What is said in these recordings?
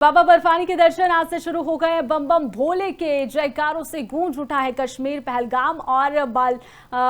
बाबा बर्फानी के दर्शन आज से शुरू हो गए। बम बम भोले के जयकारों से गूंज उठा है कश्मीर। पहलगाम और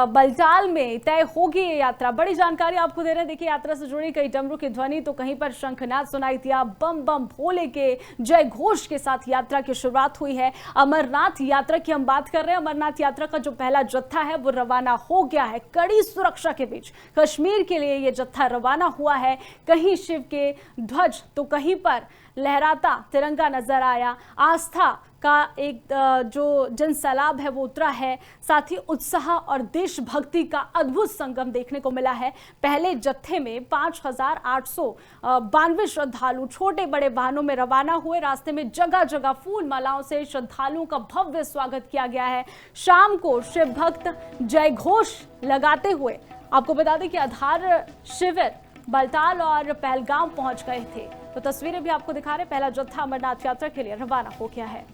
बलटाल में तय होगी ये यात्रा। बड़ी जानकारी आपको दे रहे हैं। देखिए, यात्रा से जुड़ी कई डमरू की ध्वनि तो कहीं पर शंखनाद सुनाई दिया। बम बम भोले के जय घोष के साथ यात्रा की शुरुआत हुई है। अमरनाथ यात्रा की हम बात कर रहे हैं। अमरनाथ यात्रा का जो पहला जत्था है वो रवाना हो गया है। कड़ी सुरक्षा के बीच कश्मीर के लिए ये जत्था रवाना हुआ है। कहीं शिव के ध्वज तो कहीं पर लहराता तिरंगा नजर आया। आस्था का एक जो जनसैलाब है वो उतरा है। साथ ही उत्साह और देशभक्ति का अद्भुत संगम देखने को मिला है। पहले जत्थे में 5,892 श्रद्धालु छोटे बड़े वाहनों में रवाना हुए। रास्ते में जगह जगह फूल मालाओं से श्रद्धालुओं का भव्य स्वागत किया गया है। शाम को शिव भक्त जय घोष लगाते हुए, आपको बता दें कि आधार शिविर बलटाल और पहलगाम पहुंच गए थे। तो तस्वीरें भी आपको दिखा रहे। पहला जत्था अमरनाथ यात्रा के लिए रवाना हो गया है।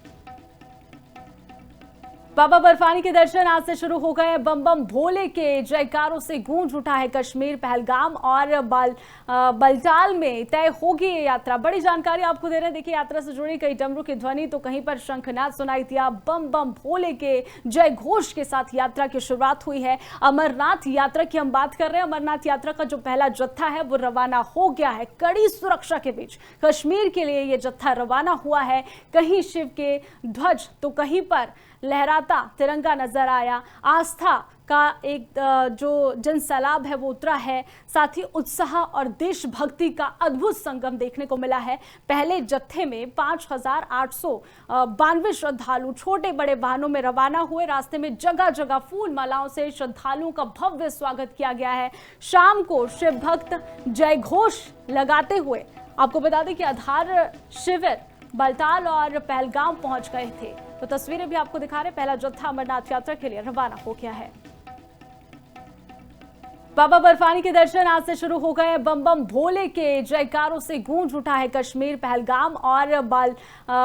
बाबा बर्फानी के दर्शन आज से शुरू हो गए। बम बम भोले के जयकारों से गूंज उठा है कश्मीर। पहलगाम और बलटाल में तय होगी ये यात्रा। बड़ी जानकारी आपको दे रहे हैं। देखिए, यात्रा से जुड़ी कई डमरू की ध्वनि तो कहीं पर शंखनाद सुनाई दिया। बम बम भोले के जय घोष के साथ यात्रा की शुरुआत हुई है। अमरनाथ यात्रा की हम बात कर रहे हैं। अमरनाथ यात्रा का जो पहला जत्था है वो रवाना हो गया है। कड़ी सुरक्षा के बीच कश्मीर के लिए ये जत्था रवाना हुआ है। कहीं शिव के ध्वज तो कहीं पर लहराता तिरंगा नजर आया। आस्था का एक जो जनसैलाब है वो उतरा है। साथ ही उत्साह और देशभक्ति का अद्भुत संगम देखने को मिला है। पहले जत्थे में 5,892 श्रद्धालु छोटे बड़े वाहनों में रवाना हुए। रास्ते में जगह जगह फूल मालाओं से श्रद्धालुओं का भव्य स्वागत किया गया है। शाम को शिव भक्त जय घोष लगाते हुए, आपको बता दें कि आधार शिविर बलटाल और पहलगाम पहुंच गए थे। तो तस्वीरें भी आपको दिखा रहे। पहला जत्था अमरनाथ यात्रा के लिए रवाना हो गया है। बाबा बर्फानी के दर्शन आज से शुरू हो गए। बम बम भोले के जयकारों से गूंज उठा है कश्मीर। पहलगाम और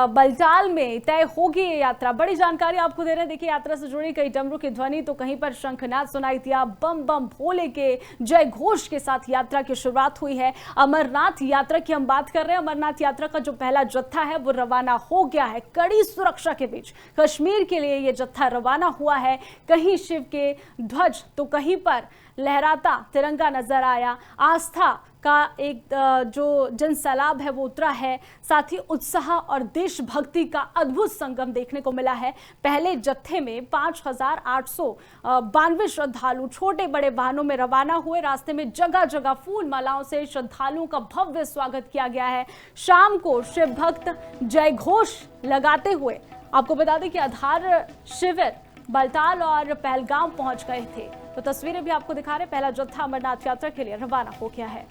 बलटाल में तय होगी ये यात्रा। बड़ी जानकारी आपको दे रहे हैं। देखिए, यात्रा से जुड़ी कई डमरू की ध्वनि तो कहीं पर शंखनाद सुनाई दिया। बम बम भोले के जय घोष के साथ यात्रा की शुरुआत हुई है। अमरनाथ यात्रा की हम बात कर रहे हैं। अमरनाथ यात्रा का जो पहला जत्था है वो रवाना हो गया है। कड़ी सुरक्षा के बीच कश्मीर के लिए ये जत्था रवाना हुआ है। कहीं शिव के ध्वज तो कहीं पर लहराता तिरंगा नजर आया। आस्था का एक जो जनसैलाब है वो उतरा है। साथ ही उत्साह और देशभक्ति का अद्भुत संगम देखने को मिला है। पहले जत्थे में 5,892 श्रद्धालु छोटे बड़े वाहनों में रवाना हुए। रास्ते में जगह जगह फूल मालाओं से श्रद्धालुओं का भव्य स्वागत किया गया है। शाम को शिव भक्त जय घोष लगाते हुए, आपको बता दें कि आधार शिविर बलटाल और पहलगाम पहुंच गए थे। तो तस्वीरें भी आपको दिखा रहे। पहला जत्था अमरनाथ यात्रा के लिए रवाना हो गया है।